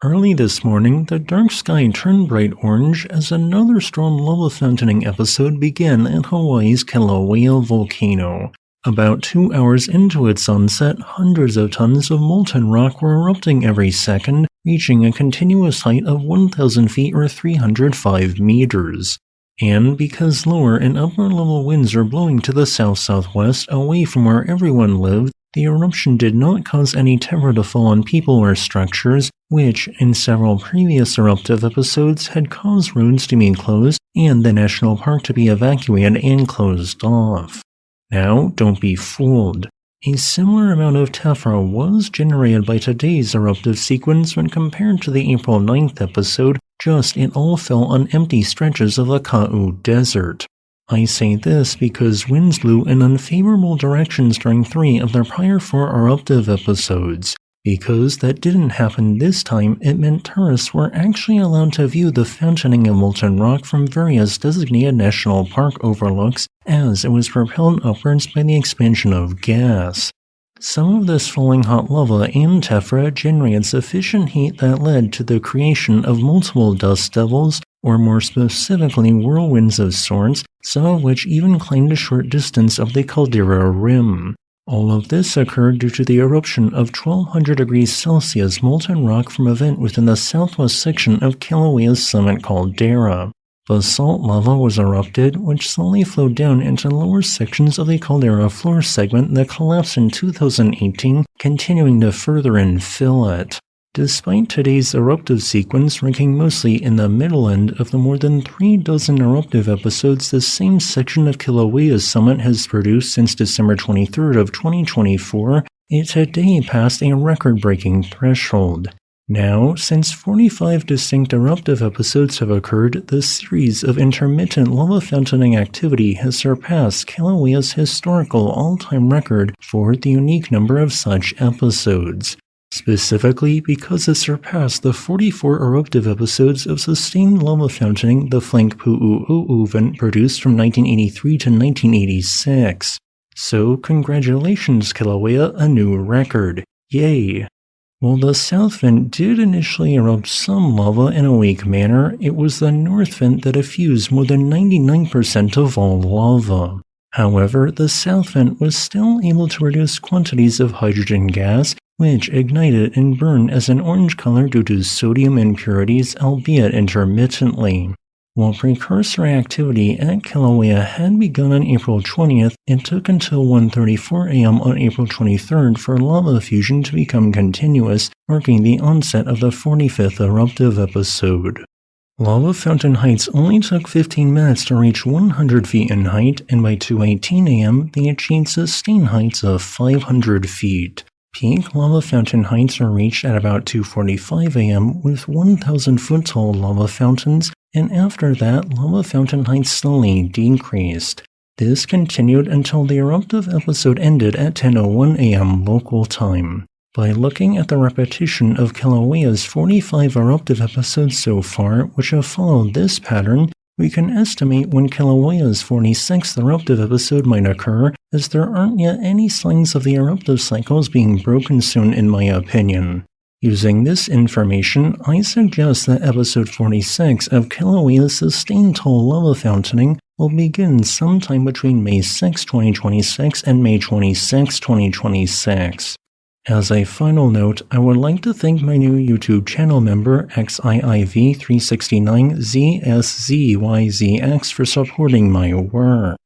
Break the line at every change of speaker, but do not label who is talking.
Early this morning, the dark sky turned bright orange as another storm lava fountaining episode began at Hawaii's Kilauea Volcano. About 2 hours into its onset, hundreds of tons of molten rock were erupting every second, reaching a continuous height of 1,000 feet or 305 meters. And because lower and upper level winds are blowing to the south-southwest away from where everyone lived, the eruption did not cause any terror to fall on people or structures, which, in several previous eruptive episodes, had caused roads to be closed and the national park to be evacuated and closed off. Now, don't be fooled. A similar amount of tephra was generated by today's eruptive sequence when compared to the April 9th episode, just it all fell on empty stretches of the Ka'u Desert. I say this because winds blew in unfavorable directions during 3 of their prior 4 eruptive episodes. Because that didn't happen this time, it meant tourists were actually allowed to view the fountaining of molten rock from various designated national park overlooks as it was propelled upwards by the expansion of gas. Some of this falling hot lava and tephra generated sufficient heat that led to the creation of multiple dust devils, or more specifically whirlwinds of sorts, some of which even climbed a short distance of the caldera rim. All of this occurred due to the eruption of 1200 degrees Celsius molten rock from a vent within the southwest section of Kilauea's summit caldera. Basalt lava was erupted, which slowly flowed down into lower sections of the caldera floor segment that collapsed in 2018, continuing to further infill it. Despite today's eruptive sequence ranking mostly in the middle end of the more than 3 dozen eruptive episodes the same section of Kilauea's summit has produced since December 23rd of 2024, it today passed a record-breaking threshold. Now, since 45 distinct eruptive episodes have occurred, the series of intermittent lava fountaining activity has surpassed Kilauea's historical all-time record for the unique number of such episodes. Specifically because it surpassed the 44 eruptive episodes of sustained lava fountaining the Flank Pu'u'u'u vent produced from 1983 to 1986. So congratulations Kilauea, a new record. Yay! While the south vent did initially erupt some lava in a weak manner, it was the north vent that effused more than 99% of all lava. However, the south vent was still able to reduce quantities of hydrogen gas, which ignited and burned as an orange color due to sodium impurities, albeit intermittently. While precursor activity at Kilauea had begun on April 20th, it took until 1:34 a.m. on April 23rd for lava fusion to become continuous, marking the onset of the 45th eruptive episode. Lava fountain heights only took 15 minutes to reach 100 feet in height, and by 2:18 a.m. they achieved sustained heights of 500 feet. Peak lava fountain heights are reached at about 2:45 a.m. with 1,000-foot tall lava fountains, and after that, lava fountain heights slowly decreased. This continued until the eruptive episode ended at 10:01 a.m. local time. By looking at the repetition of Kilauea's 45 eruptive episodes so far, which have followed this pattern, we can estimate when Kilauea's 46th eruptive episode might occur, as there aren't yet any signs of the eruptive cycles being broken soon in my opinion. Using this information, I suggest that episode 46 of Kilauea's sustained tall lava fountaining will begin sometime between May 6, 2026 and May 26, 2026. As a final note, I would like to thank my new YouTube channel member XIIV369ZSZYZX for supporting my work.